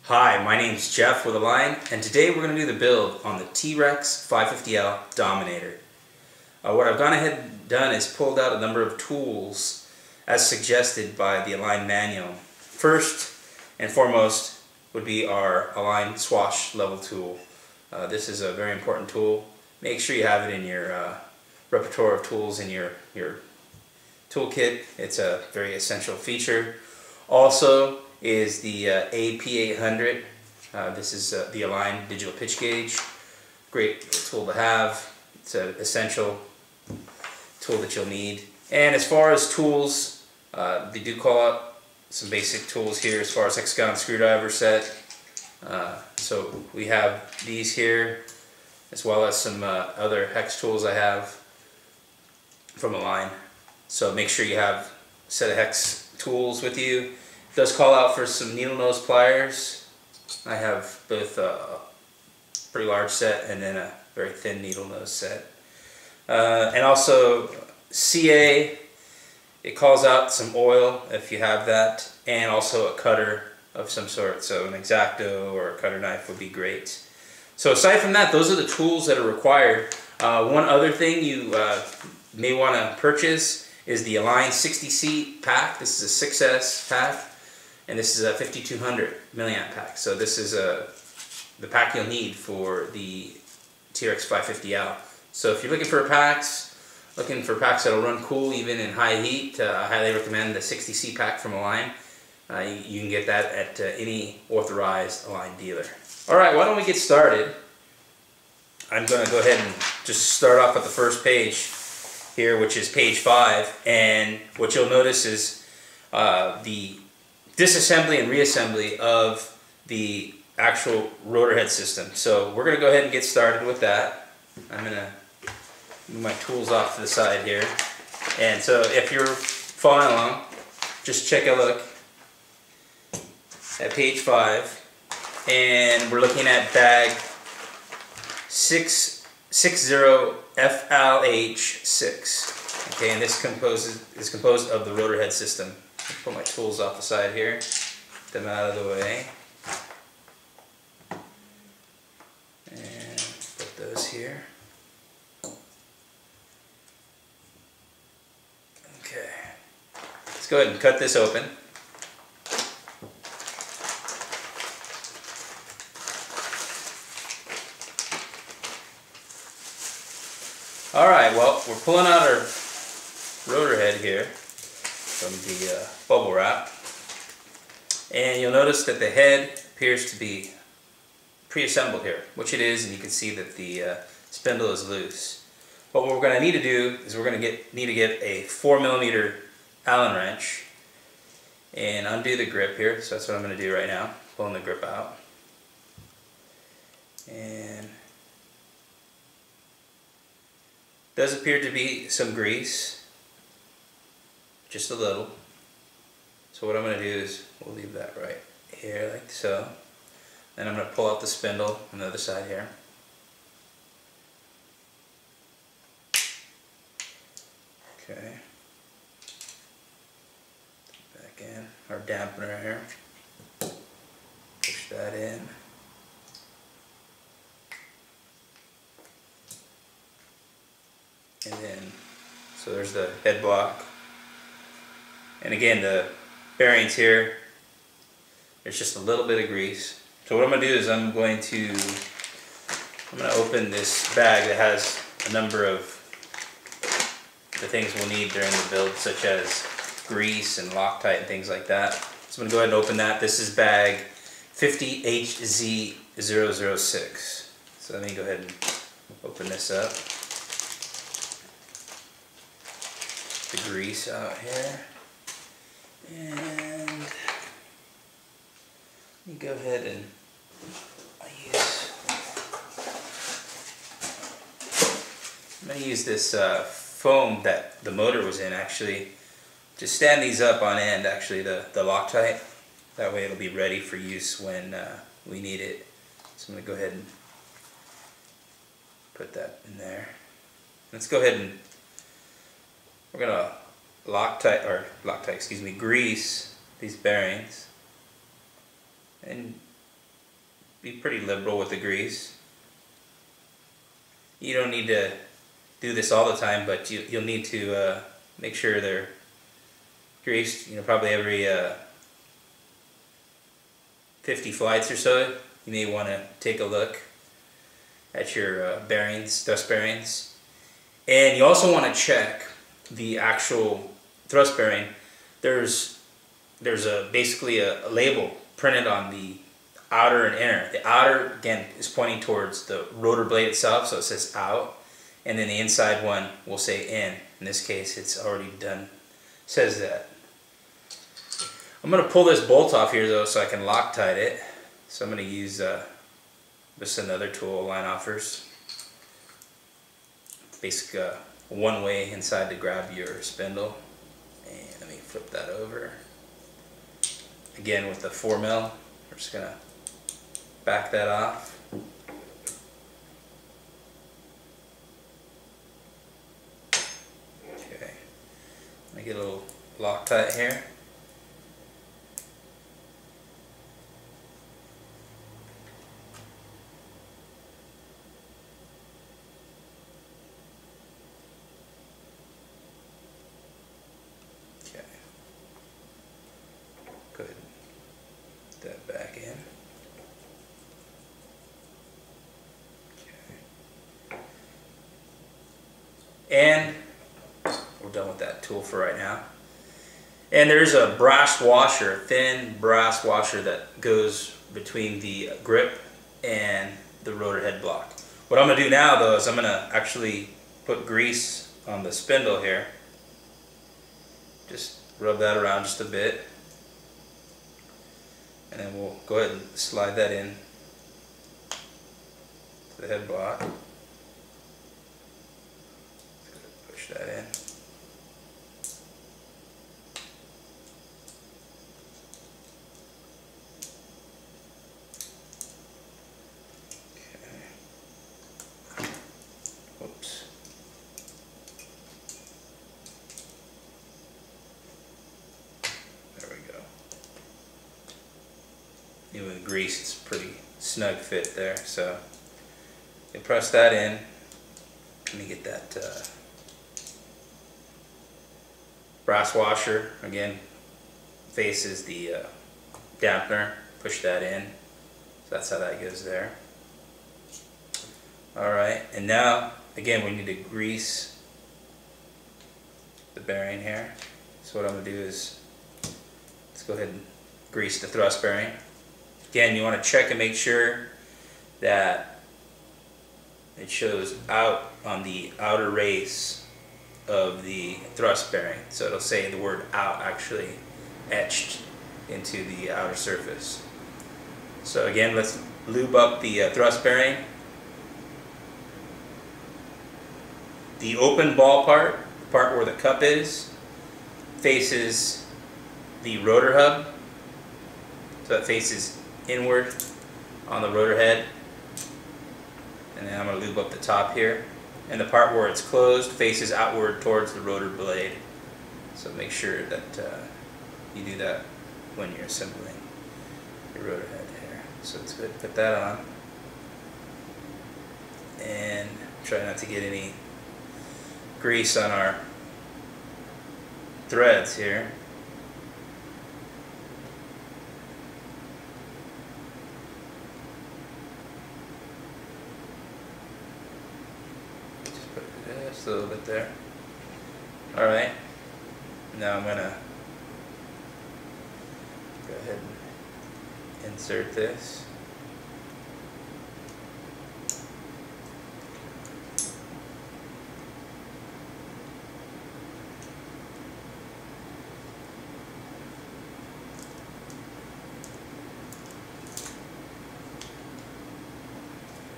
Hi, my name's Jeff with Align, and today we're going to do the build on the Trex 550L Dominator. What I've gone ahead and done is pulled out a number of tools as suggested by the Align manual. First and foremost would be our Align Swash level tool. This is a very important tool. Make sure you have it in your repertoire of tools in your toolkit. It's a very essential feature. Also is the AP800. This is the Align digital pitch gauge. Great tool to have. It's an essential tool that you'll need. And as far as tools, they do call out some basic tools here as far as hexagon screwdriver set. So we have these here, as well as some other hex tools I have from Align. So make sure you have a set of hex tools with you. It does call out for some needle nose pliers. I have both a pretty large set and then a very thin needle nose set. And also CA, it calls out some oil if you have that, and also a cutter of some sort. So an X-Acto or a cutter knife would be great. So aside from that, those are the tools that are required. One other thing you may want to purchase is the Align 60C pack. This is a 6S pack, and this is a 5200 milliamp pack. So this is the pack you'll need for the Trex 550L. So if you're looking for packs that'll run cool even in high heat, I highly recommend the 60C pack from Align. You can get that at any authorized Align dealer. Alright, why don't we get started? I'm going to go ahead and just start off at the first page here, which is page 5, and what you'll notice is the disassembly and reassembly of the actual rotor head system. So we're going to go ahead and get started with that. I'm going to move my tools off to the side here. And so if you're following along, just take a look at page 5, and we're looking at bag 660FLH6. Okay, and this is composed of the rotor head system. I'll put my tools off the side here, get them out of the way, and put those here. Okay, let's go ahead and cut this open. Alright, well, we're pulling out our rotor head here from the bubble wrap, and you'll notice that the head appears to be pre-assembled here, which it is, and you can see that the spindle is loose. But what we're going to need to do is we're going to need to get a 4mm Allen wrench and undo the grip here. So that's what I'm going to do right now, pulling the grip out. And does appear to be some grease, just a little. So what I'm going to do is we'll leave that right here like so. Then I'm going to pull out the spindle on the other side here. Okay. Back in our dampener here. Push that in. And then, so there's the head block. And again, the bearings here, there's just a little bit of grease. So what I'm going to do is I'm going to open this bag that has a number of the things we'll need during the build, such as grease and Loctite and things like that. So I'm going to go ahead and open that. This is bag 50HZ006. So let me go ahead and open this up. The grease out here, and let me go ahead and I'm going to use this foam that the motor was in, actually, to stand these up on end, actually the Loctite. That way it'll be ready for use when we need it. So I'm going to go ahead and put that in there. Let's go ahead and we're going to grease these bearings. And be pretty liberal with the grease. You don't need to do this all the time, but you'll need to make sure they're greased, probably every 50 flights or so. You may want to take a look at your bearings, thrust bearings. And you also want to check the actual thrust bearing. There's basically a label printed on the outer and inner. The outer, again, is pointing towards the rotor blade itself, so it says out. And then the inside one will say in. In this case, it's already done, says that. I'm going to pull this bolt off here though so I can Loctite it. So I'm going to use just another tool, line offers. Basic one way inside to grab your spindle. And let me flip that over. Again with the 4mm, we're just going to back that off. Okay, let me get a little Loctite here. Okay, good. Put that back in. And we're done with that tool for right now. And there's a brass washer, thin brass washer that goes between the grip and the rotor head block. What I'm going to do now though is I'm going to actually put grease on the spindle here. Just rub that around just a bit. And then we'll go ahead and slide that in to the head block. Push that in. Okay. Whoops. There we go. Even with grease, it's a pretty snug fit there. So you press that in. Let me get that brass washer, again, faces the dampener. Push that in. So that's how that goes there. Alright, and now, again, we need to grease the bearing here. So what I'm going to do is, let's go ahead and grease the thrust bearing. Again, you want to check and make sure that it shows out on the outer race of the thrust bearing. So it'll say the word out actually etched into the outer surface. So again, let's lube up the thrust bearing. The open ball part, the part where the cup is, faces the rotor hub. So it faces inward on the rotor head. And then I'm going to lube up the top here. And the part where it's closed faces outward towards the rotor blade. So make sure that you do that when you're assembling your rotor head here. So it's good. Put that on. And try not to get any grease on our threads here. Just a little bit there. Alright, now I'm going to go ahead and insert this.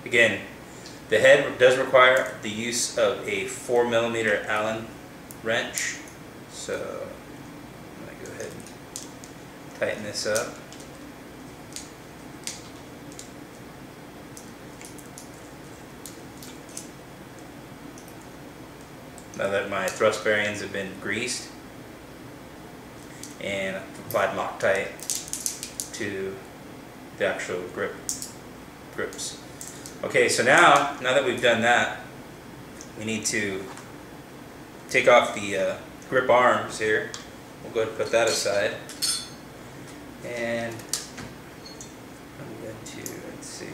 Again, the head does require the use of a 4mm Allen wrench, so I'm going to go ahead and tighten this up. Now that my thrust bearings have been greased and I've applied Loctite to the actual grip grips. Okay, so now that we've done that, we need to take off the grip arms here. We'll go ahead and put that aside. And I'm going to, let's see.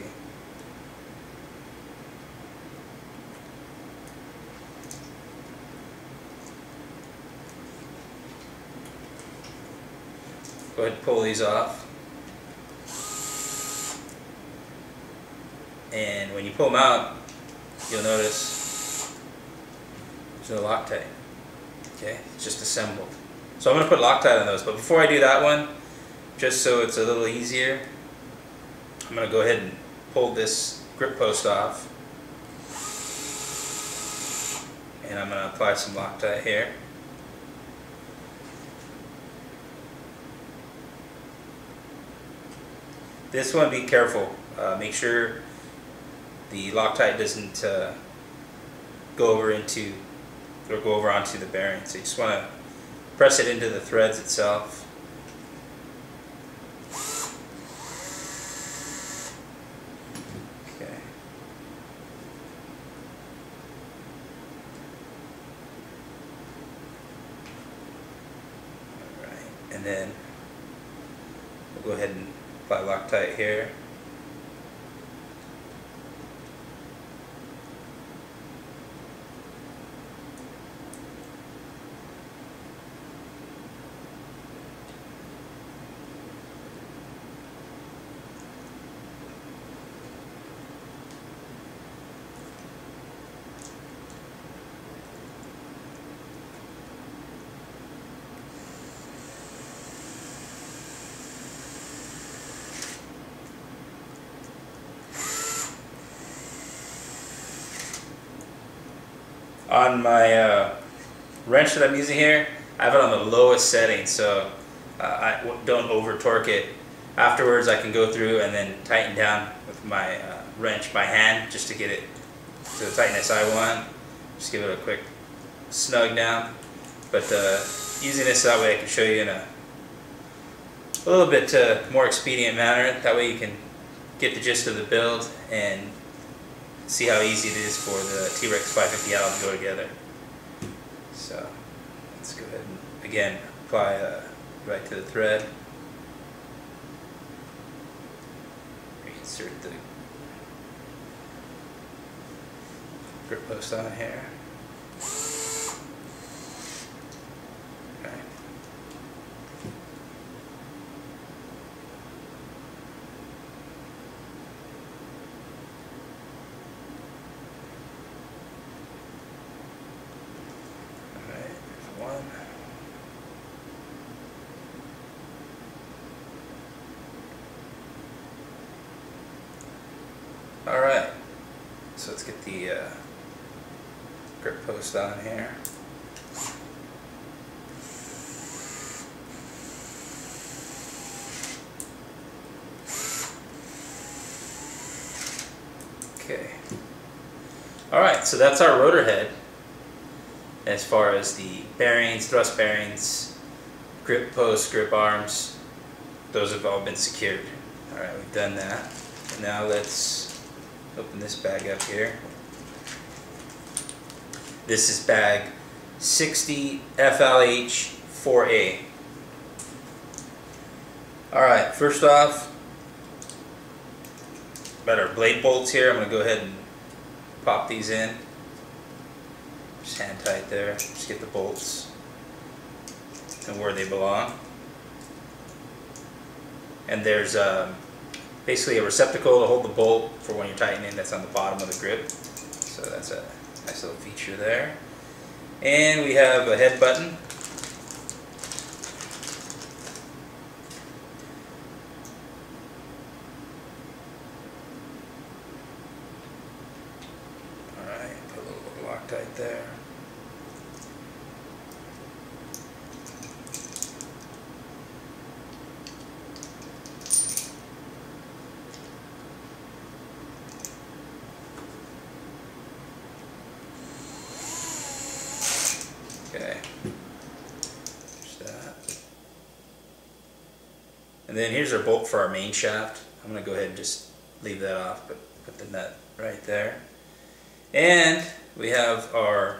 Go ahead and pull these off. And when you pull them out, you'll notice there's no Loctite. Okay, it's just assembled. So I'm going to put Loctite on those, but before I do that one, just so it's a little easier, I'm going to go ahead and pull this grip post off. And I'm going to apply some Loctite here. This one, be careful. Make sure the Loctite doesn't go over onto the bearing. So you just want to press it into the threads itself. Okay. All right, and then we'll go ahead and apply Loctite here. On my wrench that I'm using here, I have it on the lowest setting, so I don't over torque it. Afterwards I can go through and then tighten down with my wrench by hand just to get it to the tightness I want. Just give it a quick snug down. But using this that way I can show you in a little bit more expedient manner. That way you can get the gist of the build and see how easy it is for the Trex 550L to go together. So let's go ahead and again apply right to the thread. Insert the grip post on here. Okay. One. All right, so let's get the grip post on here. Okay. All right, so that's our rotor head. As far as the bearings, thrust bearings, grip posts, grip arms, those have all been secured. Alright, we've done that. And now let's open this bag up here. This is bag 60 FLH 4A. Alright, first off, got our blade bolts here. I'm going to go ahead and pop these in. Just hand tight there, just get the bolts and where they belong. And there's basically a receptacle to hold the bolt for when you're tightening that's on the bottom of the grip. So that's a nice little feature there. And we have a head button. Alright, put a little bit of Loctite there. Okay, there's that. And then here's our bolt for our main shaft. I'm going to go ahead and just leave that off, but put the nut right there. And we have our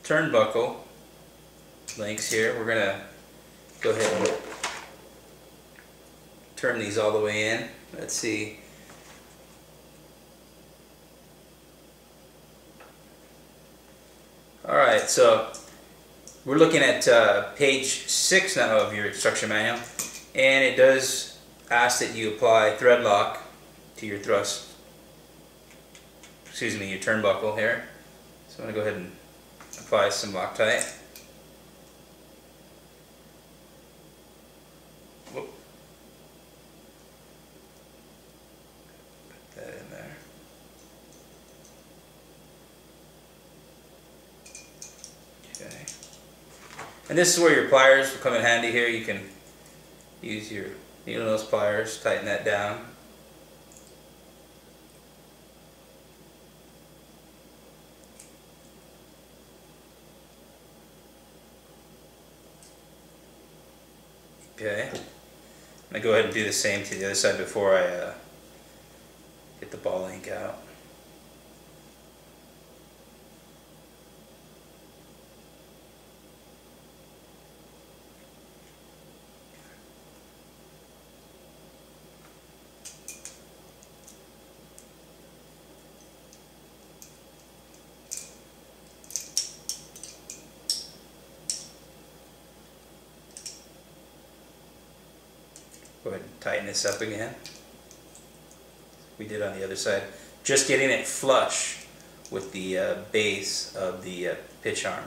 turnbuckle links here. We're going to go ahead and turn these all the way in. Let's see. Alright, so we're looking at page 6 now of your instruction manual, and it does ask that you apply thread lock to your your turnbuckle here. So I'm going to go ahead and apply some Loctite. Whoop. Put that in there. Okay. And this is where your pliers will come in handy here. You can use your needle nose pliers, tighten that down. Okay, I'm going to go ahead and do the same to the other side before I get the ball link out. Go ahead and tighten this up again. We did on the other side. Just getting it flush with the base of the pitch arm.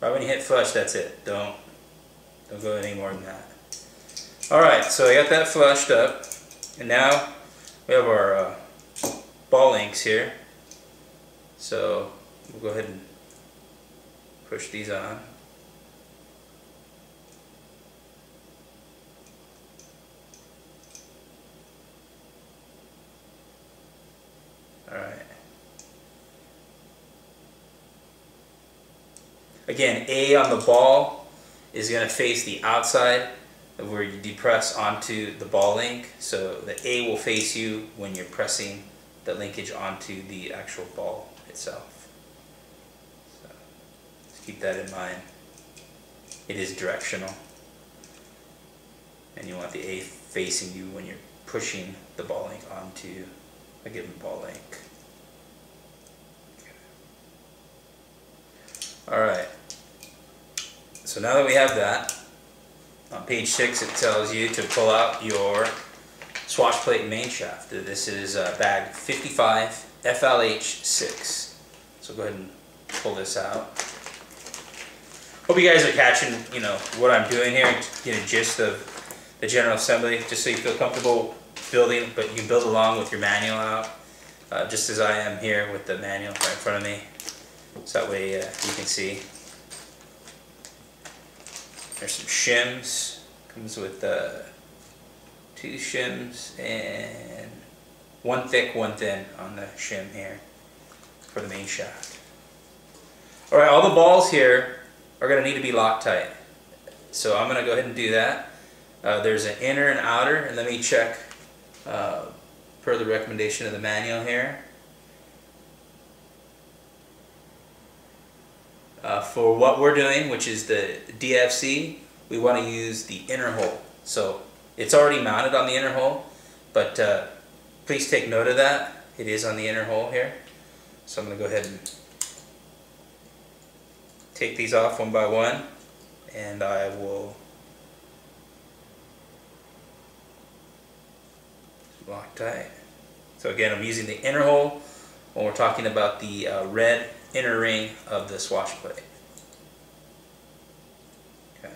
Right when you hit flush, that's it. Don't go any more than that. Alright, so I got that flushed up, and now we have our ball links here. So we'll go ahead and push these on. Alright. Again, A on the ball is going to face the outside of where you depress onto the ball link. So the A will face you when you're pressing the linkage onto the actual ball itself. So just keep that in mind. It is directional. And you want the A facing you when you're pushing the ball link onto a given ball link. Alright. So now that we have that, on page 6 it tells you to pull out your swatch plate main shaft. This is bag 55 FLH6. So go ahead and pull this out. Hope you guys are catching, what I'm doing here, get a gist of the general assembly, just so you feel comfortable building, but you can build along with your manual out, just as I am here with the manual right in front of me. So that way you can see. There's some shims. Comes with 2 shims and 1 thick, 1 thin on the shim here for the main shaft. Alright, all the balls here are going to need to be Loctite. So I'm going to go ahead and do that. There's an inner and outer, and let me check per the recommendation of the manual here. For what we're doing, which is the DFC, we want to use the inner hole. So it's already mounted on the inner hole, but please take note of that. It is on the inner hole here. So I'm going to go ahead and take these off one by one, and I will Loctite. So again, I'm using the inner hole when we're talking about the red inner ring of the swatch plate. Okay.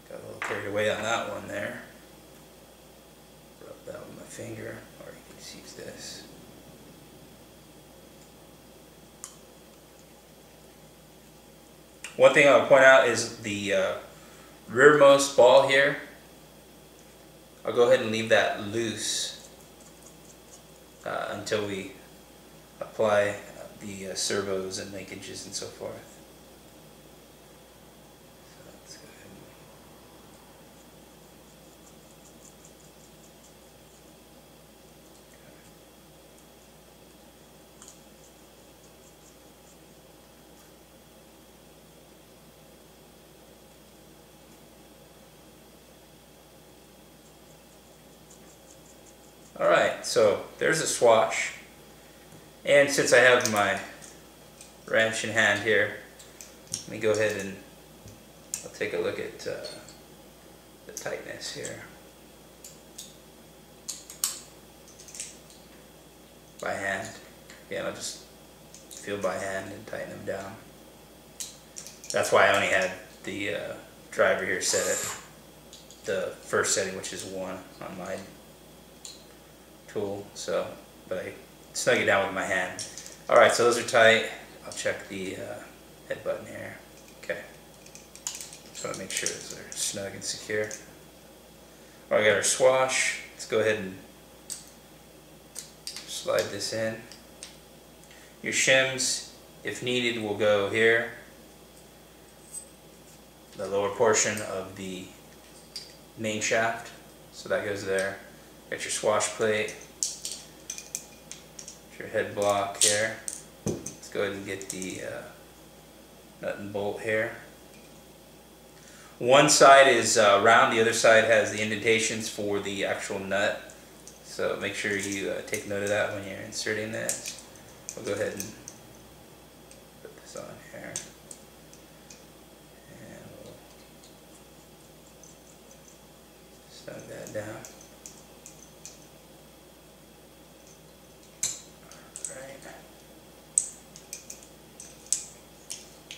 Got a little carried away on that one there. Rub that with my finger, or you can just use this. One thing I'll point out is the rearmost ball here. I'll go ahead and leave that loose until we apply the servos and linkages and so forth. So let's go ahead Alright, so there's a swash, and since I have my wrench in hand here, let me go ahead and I'll take a look at the tightness here by hand. Again, I'll just feel by hand and tighten them down. That's why I only had the driver here set at the first setting, which is 1 on my tool, so, but I snug it down with my hand. Alright, so those are tight. I'll check the head button here. Okay. Just want to make sure those are snug and secure. Alright, we got our swash. Let's go ahead and slide this in. Your shims, if needed, will go here. The lower portion of the main shaft. So that goes there. Got your swash plate. Your head block here. Let's go ahead and get the nut and bolt here. One side is round, the other side has the indentations for the actual nut. So make sure you take note of that when you're inserting this. We'll go ahead and put this on here. And we'll snug that down.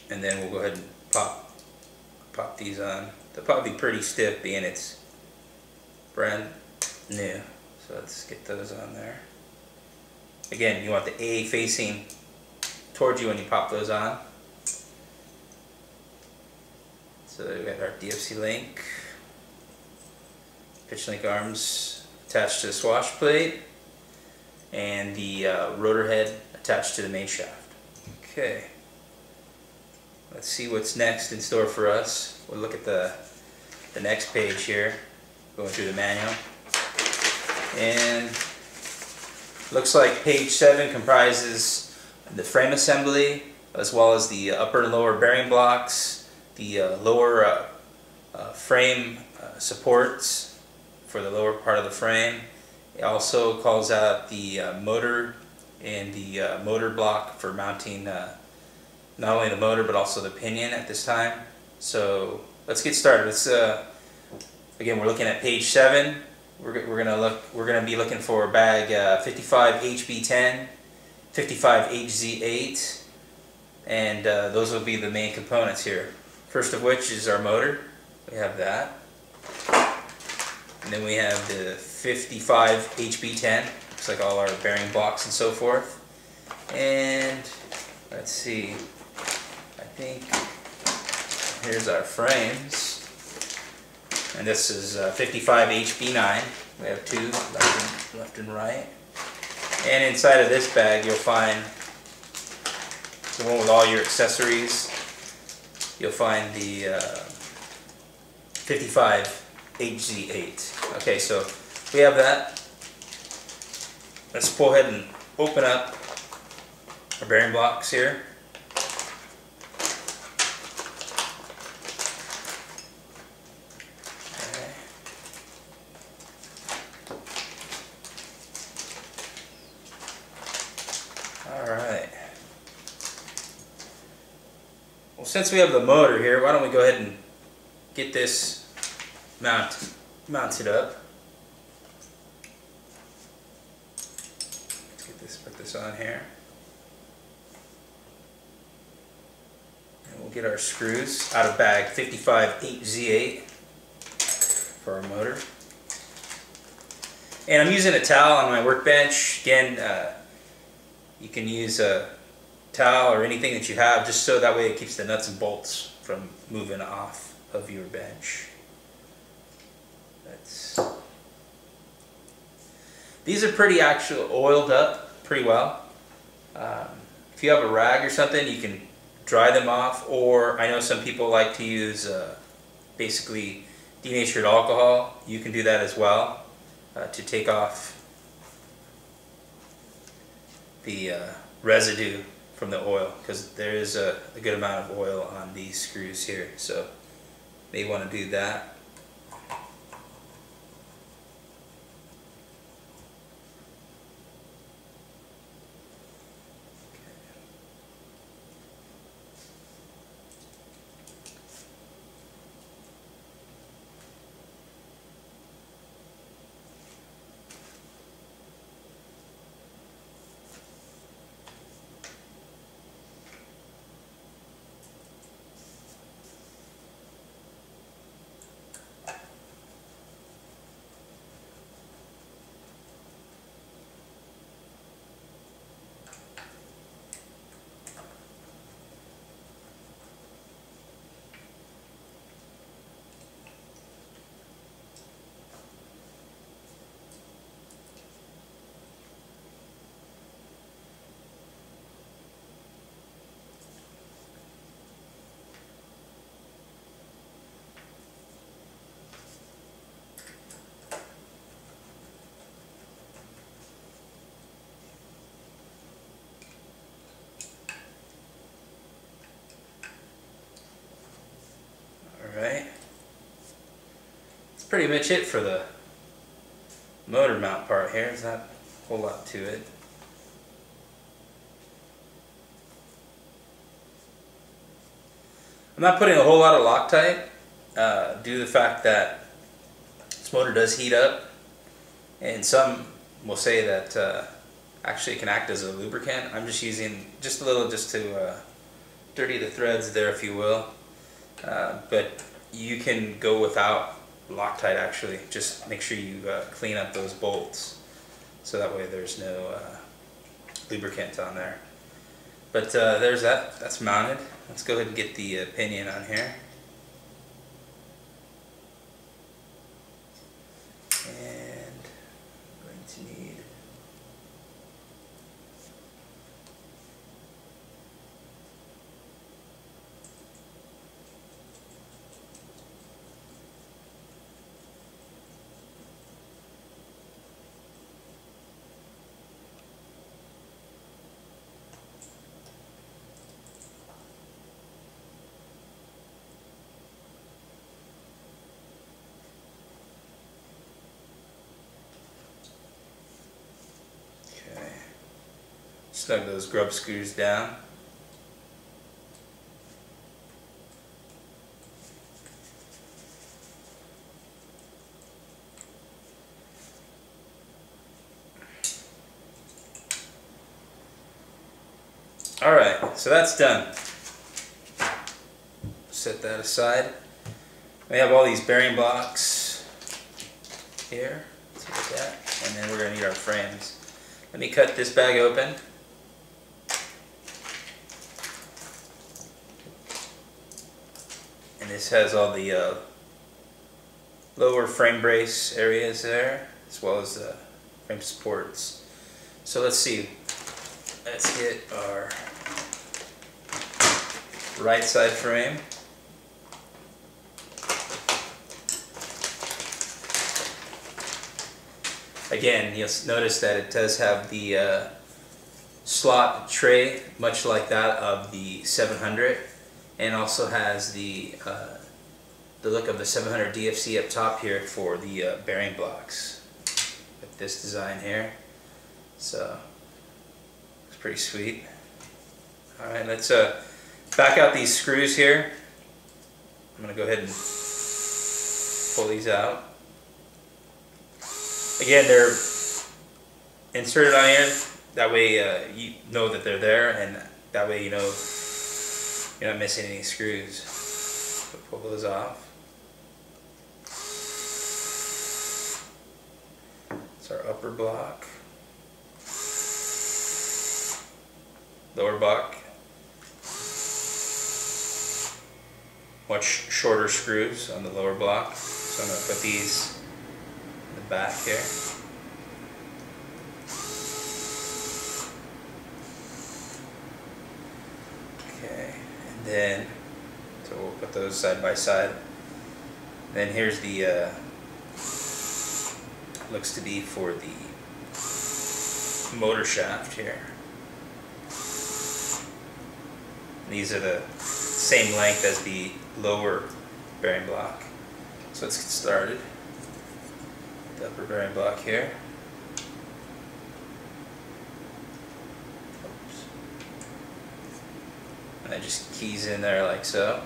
And then we'll go ahead and pop these on. They'll probably be pretty stiff being it's brand new. So let's get those on there. Again, you want the A facing towards you when you pop those on. So we got our DFC link, pitch link arms attached to the swash plate, and the rotor head attached to the main shaft. Okay. Let's see what's next in store for us. We'll look at the next page here, going through the manual. And looks like page 7 comprises the frame assembly, as well as the upper and lower bearing blocks, the lower frame supports for the lower part of the frame. It also calls out the motor and the motor block for mounting not only the motor but also the pinion at this time. So let's get started. Let's again, we're looking at page 7. We're gonna be looking for bag 55 HB10, 55 HZ8, and those will be the main components here. First of which is our motor. We have that, and then we have the 55 HB10. Looks like all our bearing blocks and so forth. And let's see. I think here's our frames, and this is 55 HB9. We have 2 left and right, and inside of this bag you'll find the one with all your accessories. You'll find the 55 HZ8. Okay, so we have that. Let's go ahead and open up our bearing blocks here. Alright. Well, since we have the motor here, why don't we go ahead and get this mounted up. Let's put this on here. And we'll get our screws out of bag 55 HZ8 for our motor. And I'm using a towel on my workbench. Again, you can use a towel or anything that you have, just so that way it keeps the nuts and bolts from moving off of your bench. These are pretty actually oiled up pretty well. If you have a rag or something, you can dry them off, or I know some people like to use basically denatured alcohol. You can do that as well to take off the residue from the oil, because there is a good amount of oil on these screws here, so may want to do that. Alright, that's pretty much it for the motor mount part here. There's not a whole lot to it. I'm not putting a whole lot of Loctite due to the fact that this motor does heat up, and some will say that actually it can act as a lubricant. I'm just using just a little just to dirty the threads there, if you will. But you can go without Loctite actually. Just make sure you clean up those bolts so that way there's no lubricant on there. But there's that. That's mounted. Let's go ahead and get the pinion on here. And I'm going to need snug those grub screws down. Alright, so that's done. Set that aside. We have all these bearing blocks here. Let's look at that. And then we're going to need our frames. Let me cut this bag open. And this has all the lower frame brace areas there, as well as the frame supports. So let's see. Let's get our right side frame. Again, you'll notice that it does have the slot tray, much like that of the 700, and also has the look of the 700 DFC up top here for the bearing blocks, with this design here. So it's pretty sweet. All right, let's back out these screws here. I'm going to go ahead and pull these out. Again, they're inserted on here. That way you know that they're there, and that way you know you're not missing any screws. So pull those off. It's our upper block. Lower block much shorter screws on the lower block. So I'm going to put these in the back here. Okay, and then, so we'll put those side by side. Then here's the, looks to be for the motor shaft here. These are the same length as the lower bearing block. So let's get started. The upper bearing block here. Oops. And that just keys in there like so.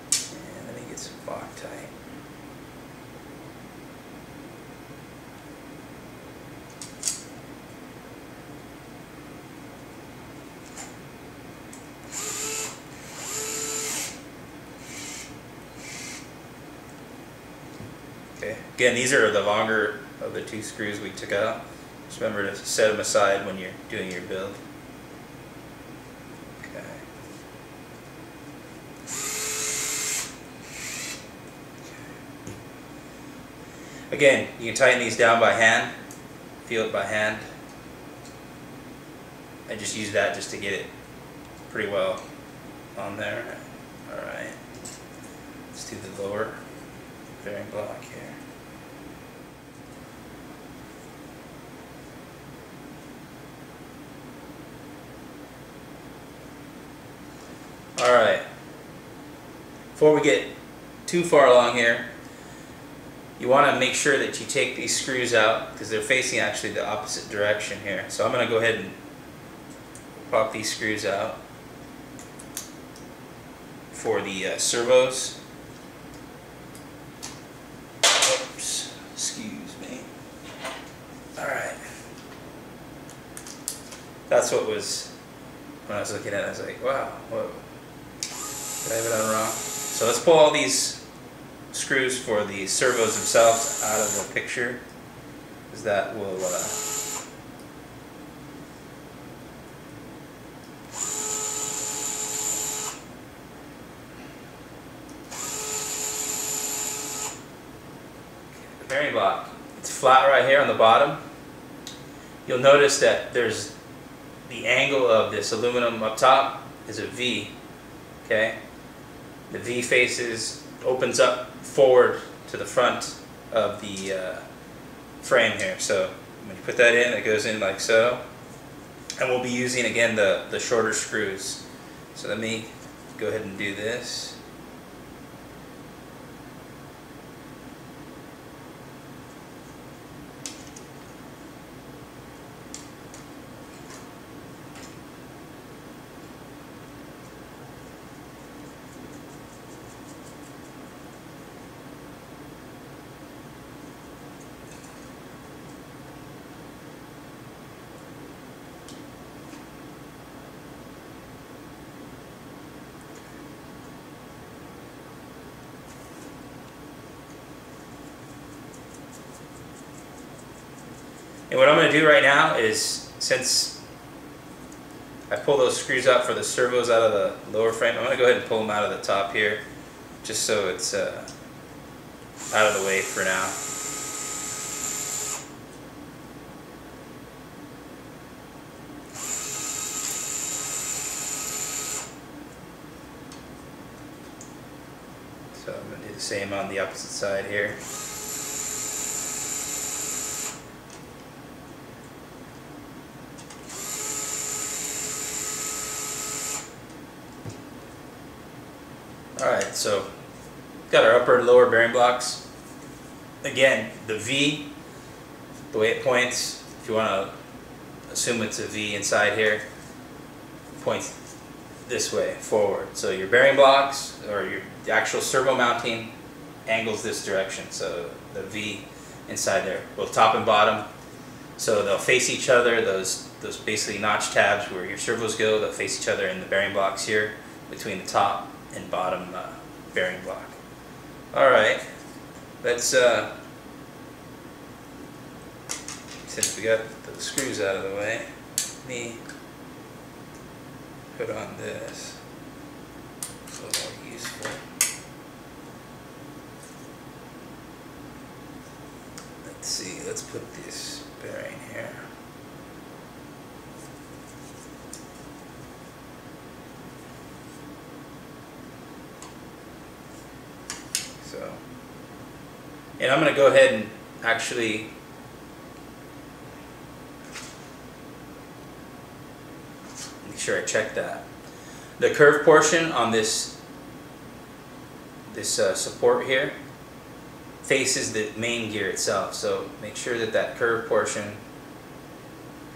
And then he gets some loctite. Okay. Again, these are the longer of the two screws we took out. Just remember to set them aside when you're doing your build. Okay. Again, you can tighten these down by hand, feel it by hand. I just use that just to get it pretty well on there. Alright, let's do the lower bearing block here. Alright, before we get too far along here, you want to make sure that you take these screws out because they're facing actually the opposite direction here. So I'm going to go ahead and pop these screws out for the servos. Oops, excuse me. Alright. That's what was, when I was looking at it, I was like, wow, whoa. Did I have it done wrong? So let's pull all these screws for the servos themselves out of the picture, because that will the bearing block. It's flat right here on the bottom. You'll notice that there's the angle of this aluminum up top is a V. Okay, the V faces, opens up forward to the front of the frame here. So when you put that in, it goes in like so. And we'll be using again the shorter screws. So let me go ahead and do this. And what I'm going to do right now is, since I pull those screws out for the servos out of the lower frame, I'm going to go ahead and pull them out of the top here, just so it's out of the way for now. So I'm going to do the same on the opposite side here. Alright, so got our upper and lower bearing blocks. Again, the V, the way it points, if you want to assume it's a V inside here, points this way, forward. So your bearing blocks, or your actual servo mounting, angles this direction. So the V inside there, both top and bottom. So they'll face each other, those basically notch tabs where your servos go, they'll face each other in the bearing blocks here, between the top and bottom bearing block. Alright, let's, since we got the screws out of the way, let me put on this. a little more useful. Let's see, let's put this bearing here. So, and I'm going to go ahead and actually make sure I check that. The curved portion on this support here faces the main gear itself, so make sure that that curved portion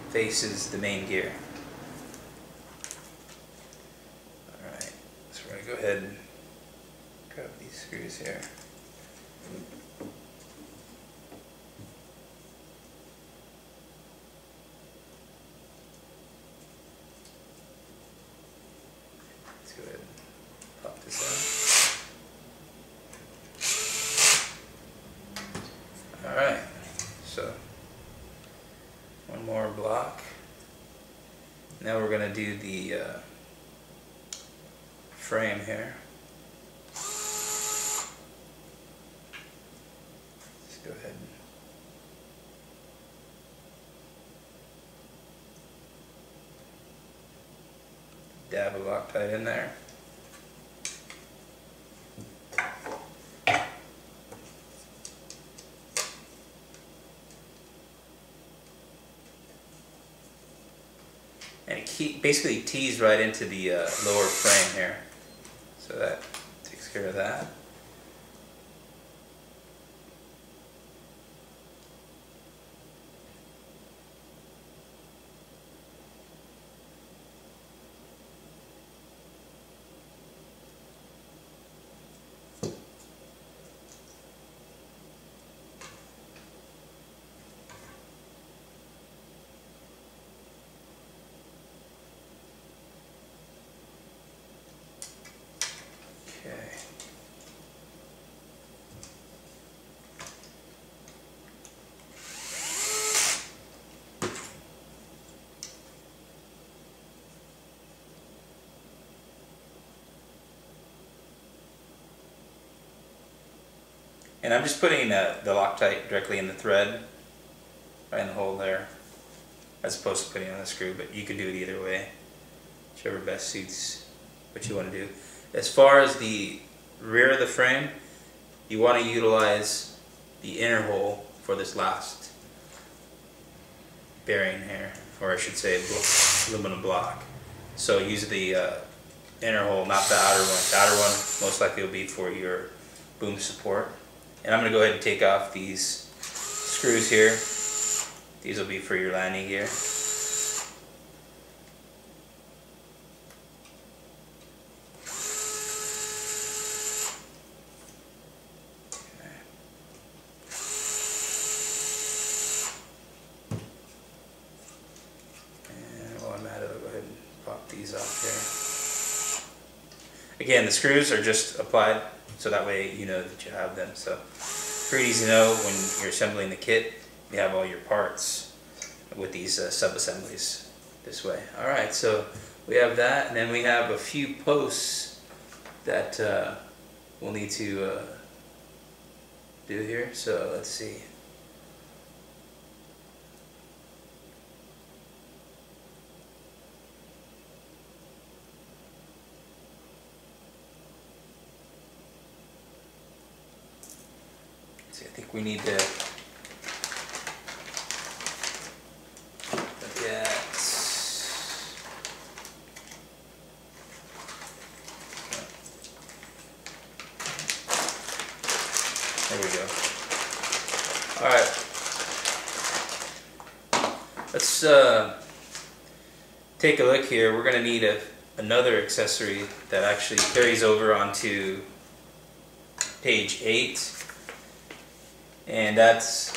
faces the main gear. Alright, so we're going to go ahead and grab these screws here. Let's go ahead and pop this out. Alright, so one more block. Now we're going to do the frame here. Let's go ahead and dab a loctite in there. And it basically tees right into the lower frame here. So that takes care of that. Okay. And I'm just putting the Loctite directly in the thread, right in the hole there, as opposed to putting it on the screw, but you can do it either way, whichever best suits what you want to do. As far as the rear of the frame, you want to utilize the inner hole for this last bearing here, or I should say aluminum block. So use the inner hole, not the outer one. The outer one most likely will be for your boom support. And I'm going to go ahead and take off these screws here. These will be for your landing gear. And while I'm at it, I'll go ahead and pop these off here. Again, the screws are just applied, so that way you know that you have them. So pretty easy to know when you're assembling the kit, you have all your parts with these sub-assemblies this way. Alright, so we have that, and then we have a few posts that we'll need to do here. So let's see. I think we need to look at, there we go. Alright, let's take a look here. We're going to need another accessory that actually carries over onto page 8. And that's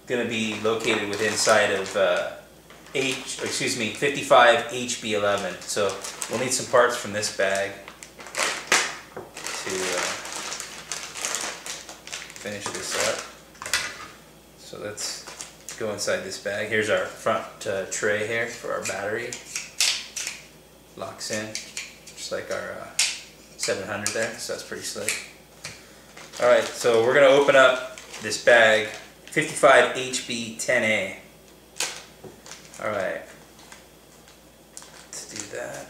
going to be located within inside of 55 HB11. So we'll need some parts from this bag to finish this up. So let's go inside this bag. Here's our front tray here for our battery. Locks in. just like our 700 there, so that's pretty slick. Alright, so we're going to open up this bag, 55 HB 10A. Alright, let's do that.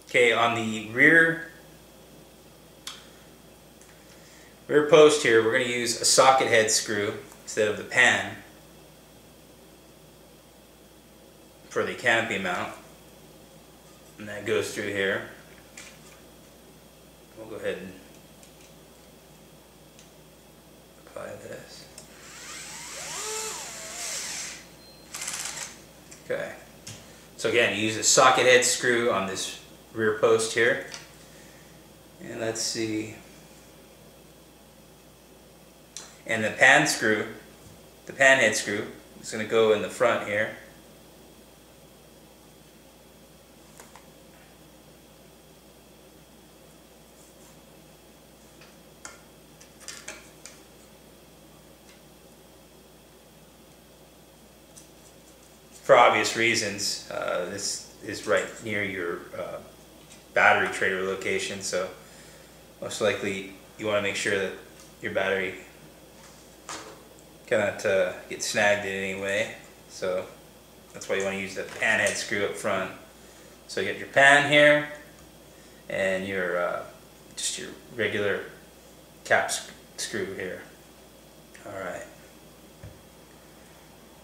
Okay, on the rear post here, we're going to use a socket head screw instead of the pan for the canopy mount, and that goes through here. We'll go ahead and apply this. Okay, so again, you use a socket head screw on this rear post here, and let's see, and the pan screw, the pan head screw, is going to go in the front here. For obvious reasons, this is right near your battery trailer location, so most likely you want to make sure that your battery cannot get snagged in any way. So that's why you want to use the pan head screw up front. So you get your pan here and your just your regular cap screw here.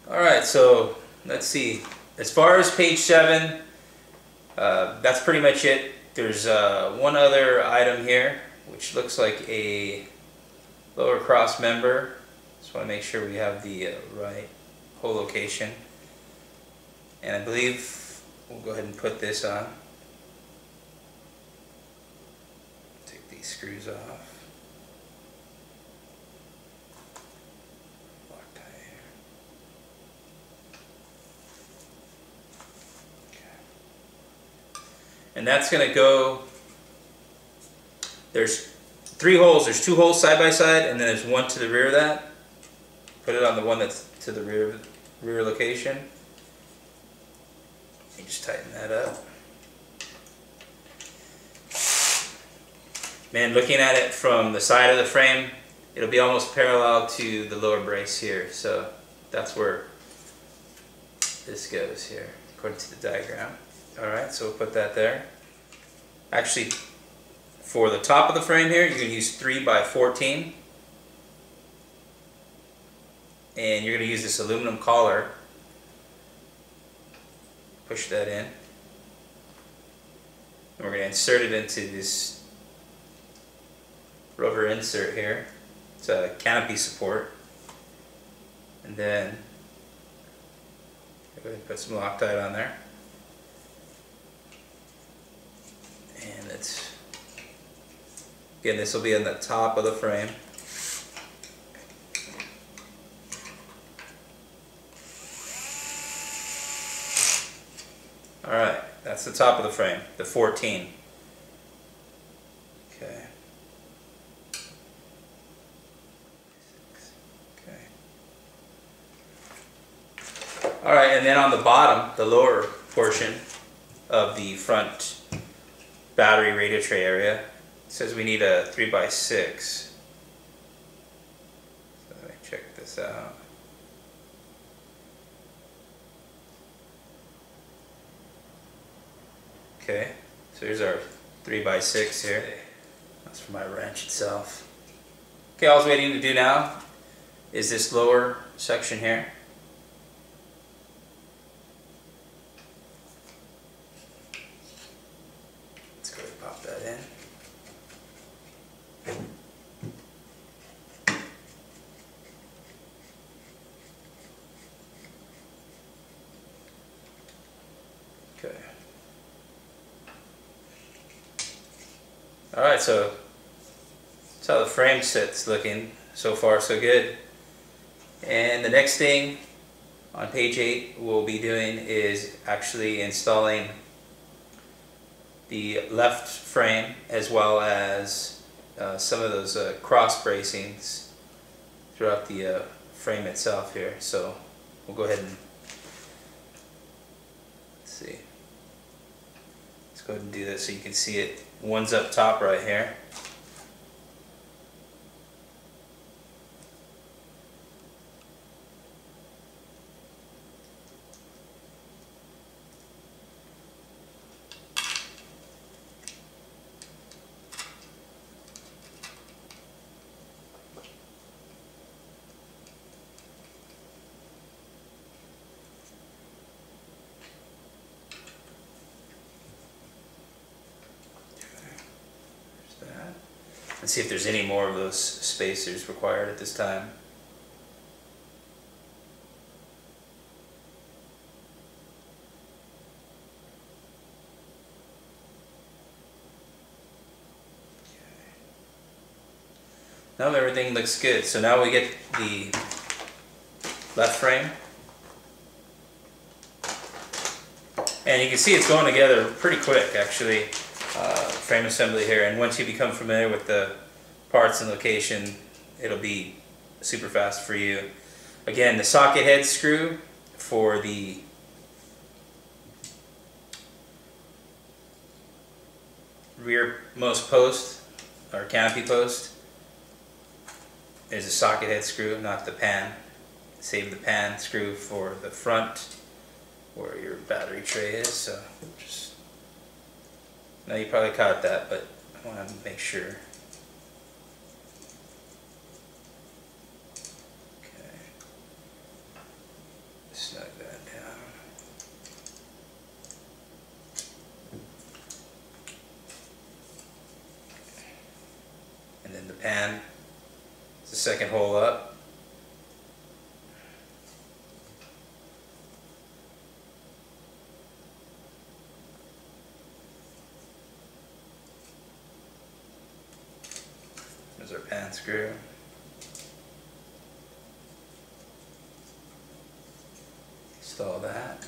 Alright, so let's see. As far as page 7, that's pretty much it. There's one other item here, which looks like a lower cross member. Just want to make sure we have the right hole location. And I believe we'll go ahead and put this on. Take these screws off. And that's going to go, there's 3 holes, there's 2 holes side by side, and then there's one to the rear of that. Put it on the one that's to the rear location. You just tighten that up. Man, looking at it from the side of the frame, it'll be almost parallel to the lower brace here, so that's where this goes here, according to the diagram. Alright, so we'll put that there. Actually, for the top of the frame here, you're going to use 3x14. And you're going to use this aluminum collar. Push that in. And we're going to insert it into this rubber insert here. It's a canopy support. And then, go ahead and put some Loctite on there. And it's, again, this will be on the top of the frame. Alright, that's the top of the frame, the 14. Okay. Alright, and then on the bottom, the lower portion of the front battery radio tray area, it says we need a 3x6. So let me check this out. Okay, so here's our 3x6 here. That's for my wrench itself. Okay, all we need to do now is this lower section here. Let's go ahead and pop that in. Okay. Alright, so that's how the frame sits looking. So far so good. And the next thing on page 8 we'll be doing is actually installing the left frame as well as some of those cross bracings throughout the frame itself here. So we'll go ahead and see. Let's go ahead and do this so you can see it. One's up top right here. Let's see if there's any more of those spacers required at this time. Now everything looks good. So now we get the left frame. And you can see it's going together pretty quick actually. Frame assembly here, and once you become familiar with the parts and location, it'll be super fast for you. Again, the socket head screw for the rearmost post or canopy post is a socket head screw, not the pan. Save the pan screw for the front where your battery tray is. So just now you probably caught that, but I want to make sure. Okay. Snug that down. And then the pan is the second hole up. There's our pan screw. Install that.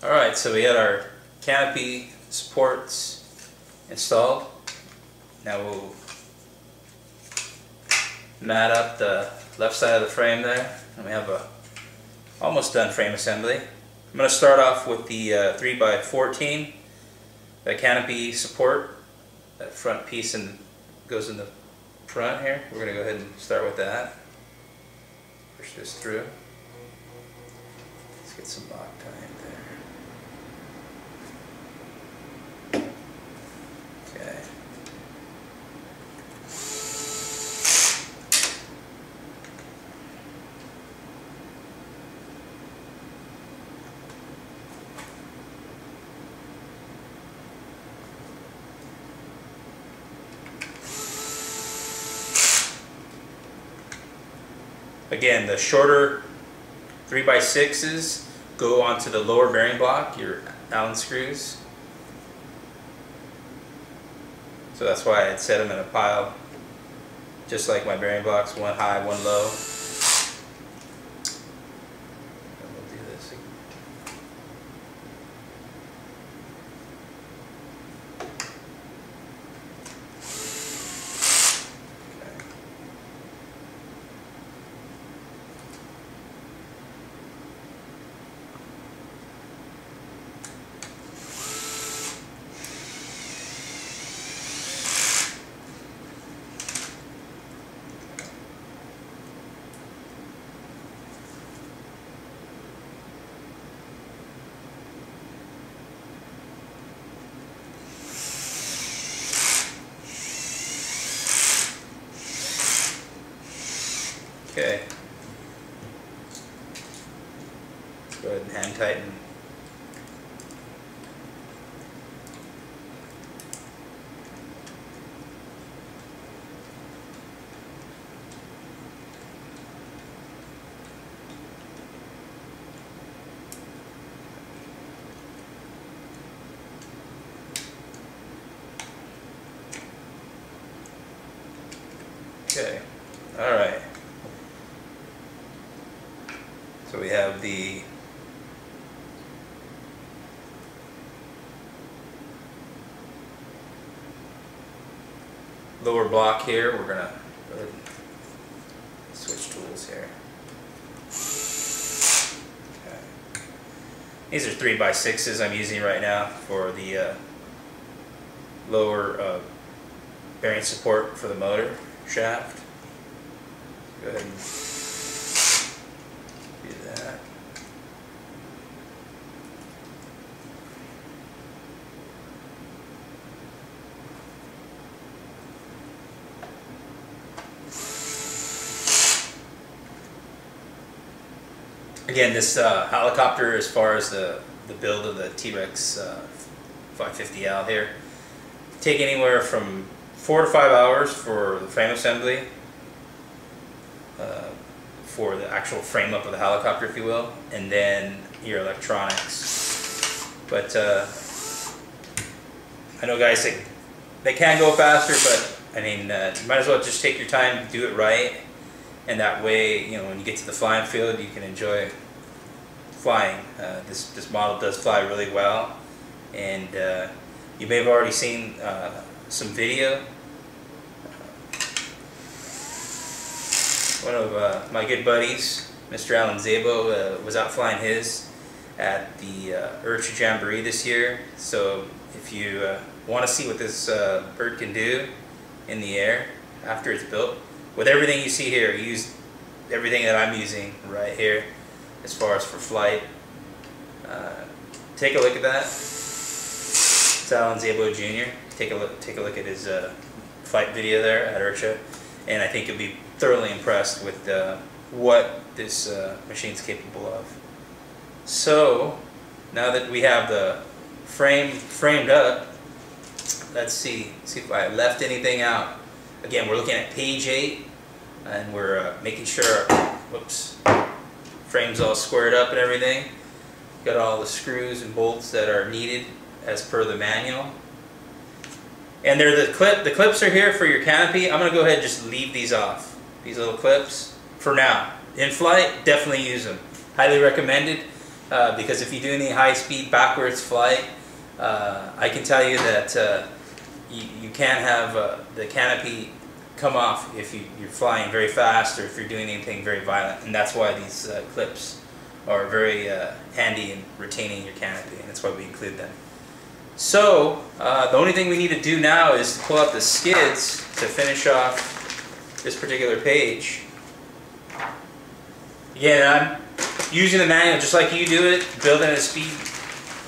Alright, so we had our canopy supports installed. Now we'll mat up the left side of the frame there, and we have a almost done frame assembly. I'm going to start off with the 3x14, the canopy support. That front piece goes in the front here. We're going to go ahead and start with that. Push this through. Let's get some loctite there. Okay. Again, the shorter 3x6s go onto the lower bearing block, your Allen screws. So that's why I set them in a pile, just like my bearing blocks, one high, one low. And we'll do this again. Okay. Let's go ahead and hand tighten. Okay, alright. So we have the lower block here. We're gonna switch tools here. Okay. These are 3x6s I'm using right now for the lower bearing support for the motor shaft. Go ahead and do that. Again, this helicopter, as far as the build of the Trex 550L here, take anywhere from 4 to 5 hours for the frame assembly, for the actual frame up of the helicopter, if you will, and then your electronics. But I know, guys, they can go faster, but I mean, you might as well just take your time, do it right, and that way, you know, when you get to the flying field, you can enjoy flying. This model does fly really well, and you may have already seen some video. One of my good buddies, Mr. Alan Zabo, was out flying his at the Urcha Jamboree this year. So if you want to see what this bird can do in the air after it's built, with everything you see here, use everything that I'm using right here as far as for flight. Take a look at that. It's Alan Zabo Jr. Take a look at his flight video there at Urcha, and I think you'll be thoroughly impressed with what this machine's capable of. So now that we have the framed up, let's see if I left anything out. Again, we're looking at page 8, and we're making sure, whoops, frame's all squared up and everything. Got all the screws and bolts that are needed as per the manual. And they're the clips are here for your canopy. I'm going to go ahead and just leave these off. These little clips for now. In flight, definitely use them. Highly recommended, because if you do any high-speed backwards flight, I can tell you that you can't have the canopy come off if you're flying very fast or if you're doing anything very violent, and that's why these clips are very handy in retaining your canopy, and that's why we include them. So the only thing we need to do now is to pull out the skids to finish off this particular page. Again, I'm using the manual just like you do it, building at a speed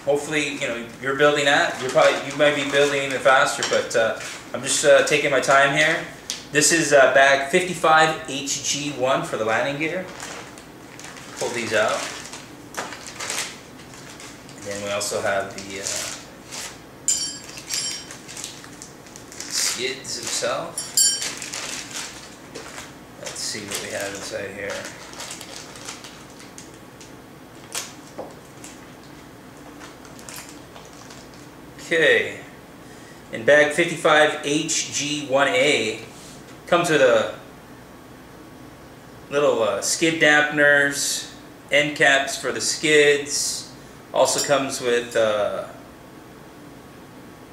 hopefully you're building at. You might be building even faster, but I'm just taking my time here. This is bag 55HG1 for the landing gear. Pull these out. And then we also have the skids themselves. Let's see what we have inside here. Okay, in bag 55HG1A comes with a little skid dampeners, end caps for the skids. Also comes with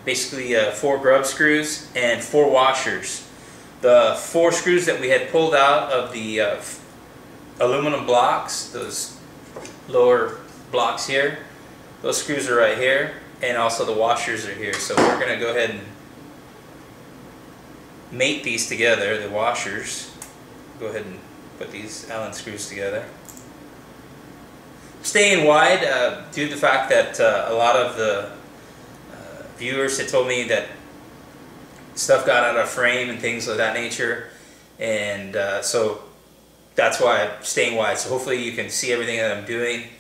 basically 4 grub screws and 4 washers. The 4 screws that we had pulled out of the aluminum blocks, those lower blocks here, those screws are right here. And also the washers are here, so we're going to go ahead and mate these together, the washers. Go ahead and put these Allen screws together. Staying wide due to the fact that a lot of the viewers had told me that stuff got out of frame and things of that nature, and so that's why I'm staying wide. So hopefully you can see everything that I'm doing.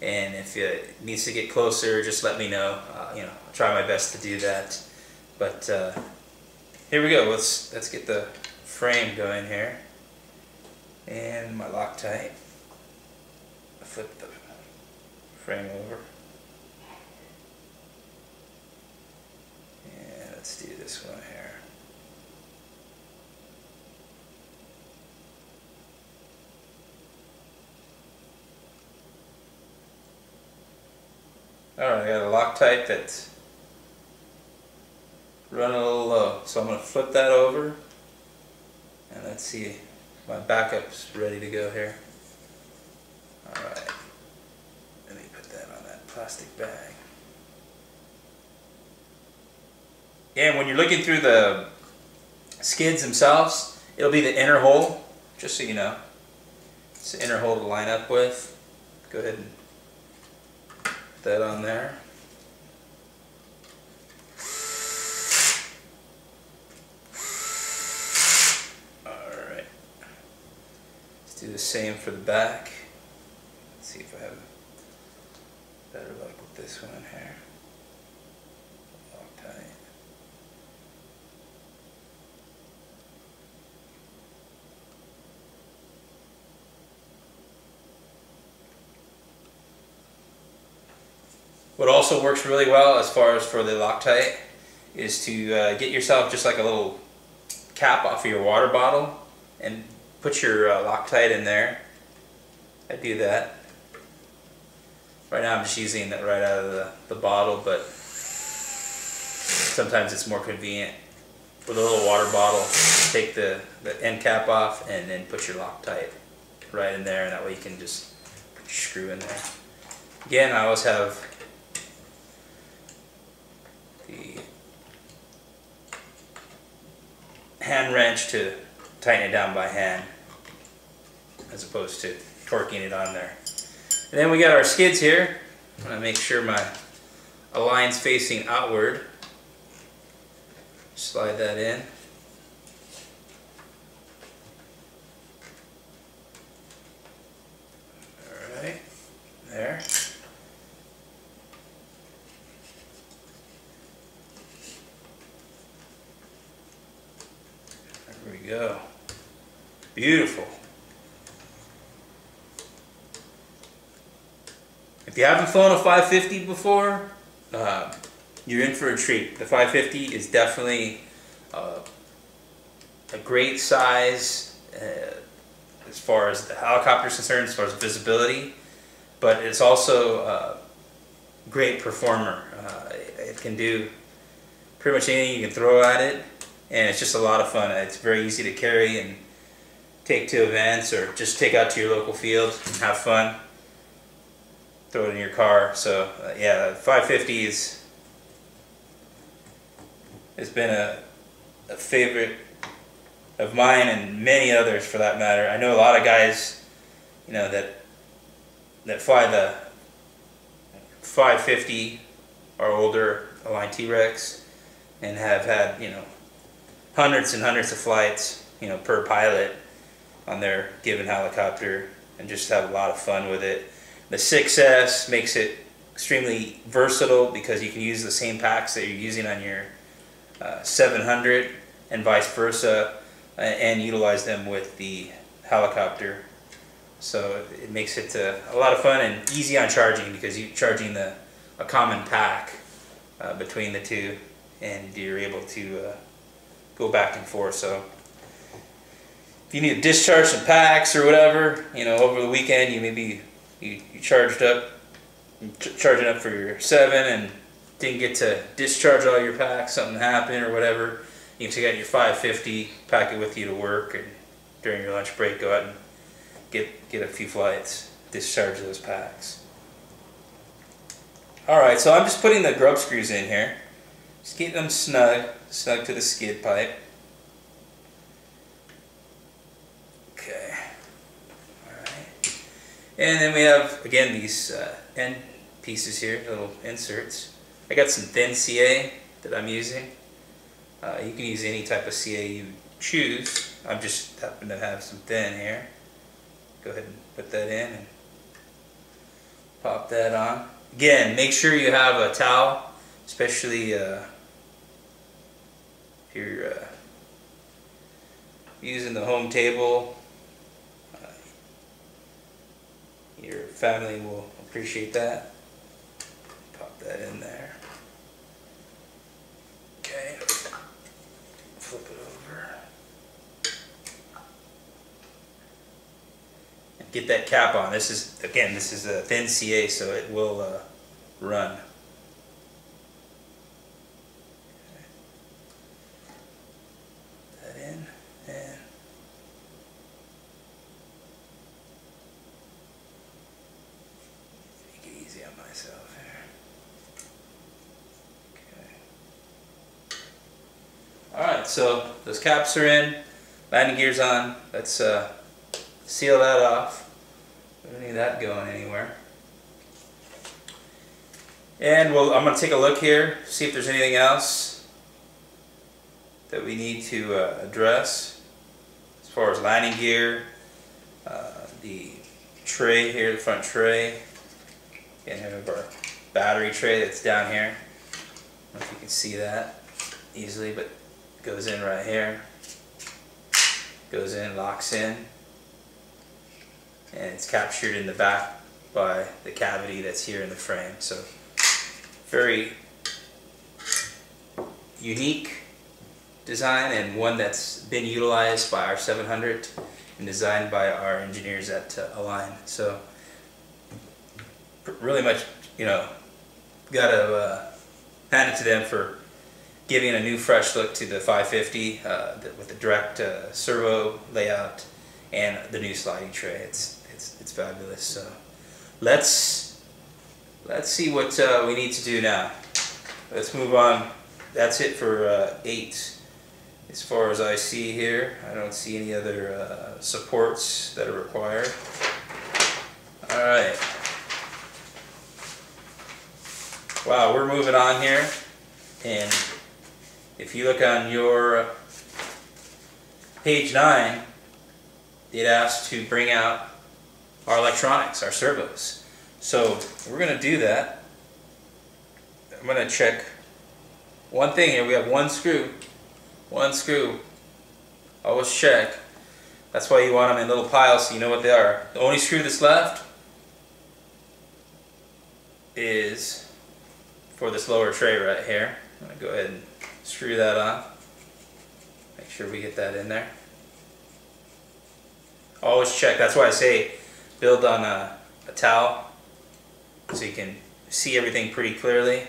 And if it needs to get closer, just let me know. I'll try my best to do that. But here we go. Let's get the frame going here. And my Loctite. Flip the frame over. And let's do this one here. Alright, I got a Loctite that's running a little low, so I'm going to flip that over, and let's see, my backup's ready to go here. Alright, let me put that on that plastic bag. And when you're looking through the skids themselves, it'll be the inner hole, just so you know. It's the inner hole to line up with. Go ahead and put that on there. Alright. Let's do the same for the back. Let's see if I have better luck with this one here. Loctite. What also works really well as far as for the Loctite is to get yourself just like a little cap off of your water bottle and put your Loctite in there. I do that. Right now I'm just using that right out of the bottle, but sometimes it's more convenient with a little water bottle. Take the end cap off and then put your Loctite right in there, and that way you can just put your screw in there. Again, I always have the hand wrench to tighten it down by hand as opposed to torquing it on there. And then we got our skids here. I'm going to make sure my align's facing outward. Slide that in. Alright, there. There we go. Beautiful. If you haven't flown a 550 before, you're in for a treat. The 550 is definitely a great size as far as the helicopter is concerned, as far as visibility, but it's also a great performer. It can do pretty much anything you can throw at it, and it's just a lot of fun. It's very easy to carry and take to events, or just take out to your local field and have fun. Throw it in your car. So yeah, the 550 has been a favorite of mine and many others for that matter. I know a lot of guys, you know, that fly the 550 or older Align T-Rex and have had, you know, hundreds and hundreds of flights, you know, per pilot on their given helicopter, and just have a lot of fun with it. The 6S makes it extremely versatile because you can use the same packs that you're using on your 700 and vice versa, and utilize them with the helicopter. So it makes it a lot of fun and easy on charging, because you're charging a common pack between the two, and you're able to go back and forth. So if you need to discharge some packs or whatever, you know, over the weekend, you charged up, charging up for your 7 and didn't get to discharge all your packs, something happened or whatever, you can take out your 550, pack it with you to work, and during your lunch break go out and get a few flights, discharge those packs. Alright, so I'm just putting the grub screws in here. Just keep them snug to the skid pipe. Okay. Alright. And then we have, again, these end pieces here, little inserts. I got some thin CA that I'm using. You can use any type of CA you choose. I just happen to have some thin here. Go ahead and put that in and pop that on. Again, make sure you have a towel, especially if you're using the home table. Your family will appreciate that. Pop that in there. Okay. Flip it over. And get that cap on. This is a thin CA, so it will run. myself here. Okay. Alright, so those caps are in, landing gear's on. Let's seal that off. We don't need that going anywhere. And I'm going to take a look here, see if there's anything else that we need to address as far as landing gear, the tray here, the front tray. Again, we have our battery tray that's down here. I don't know if you can see that easily, but it goes in right here. Goes in, locks in, and it's captured in the back by the cavity that's here in the frame. So very unique design, and one that's been utilized by our 700 and designed by our engineers at Align. So really much, got to hand it to them for giving a new fresh look to the 550 with the direct servo layout and the new sliding tray. It's fabulous. So let's see what we need to do now. Let's move on. That's it for 8. As far as I see here, I don't see any other supports that are required. Alright. Wow, we're moving on here, and if you look on your page 9, it asks to bring out our electronics, our servos. So we're going to do that. I'm going to check one thing here. We have one screw. One screw. Always check. That's why you want them in little piles so you know what they are. The only screw that's left is for this lower tray right here. I'm going to go ahead and screw that on. Make sure we get that in there. Always check. That's why I say build on a towel so you can see everything pretty clearly.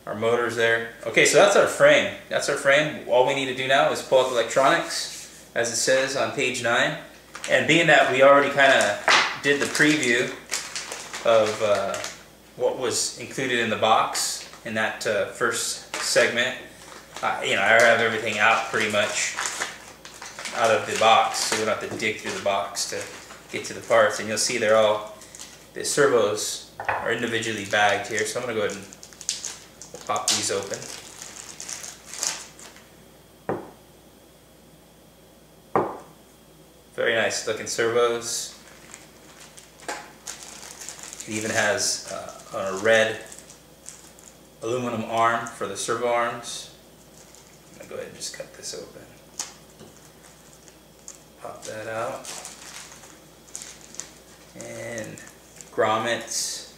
Our motor's there. Okay, so that's our frame. That's our frame. All we need to do now is pull out the electronics, as it says on page 9. And being that we already kind of did the preview of what was included in the box in that first segment, I have everything out pretty much out of the box, so we don't have to dig through the box to get to the parts. And you'll see the servos are individually bagged here. So I'm going to go ahead and pop these open. Very nice looking servos. It even has a red aluminum arm for the servo arms. I'm going to go ahead and just cut this open. Pop that out. And grommets.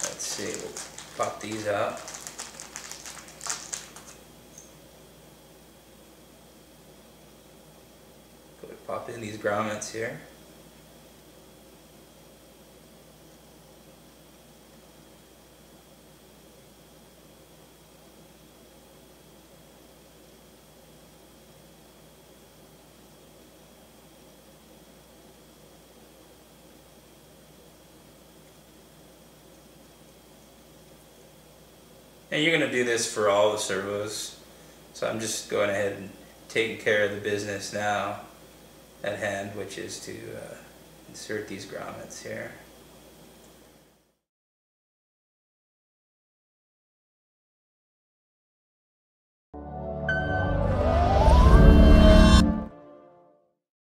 Let's see, we'll pop these out. Go ahead and pop in these grommets here. And you're going to do this for all the servos. So I'm just going ahead and taking care of the business now at hand, which is to insert these grommets here.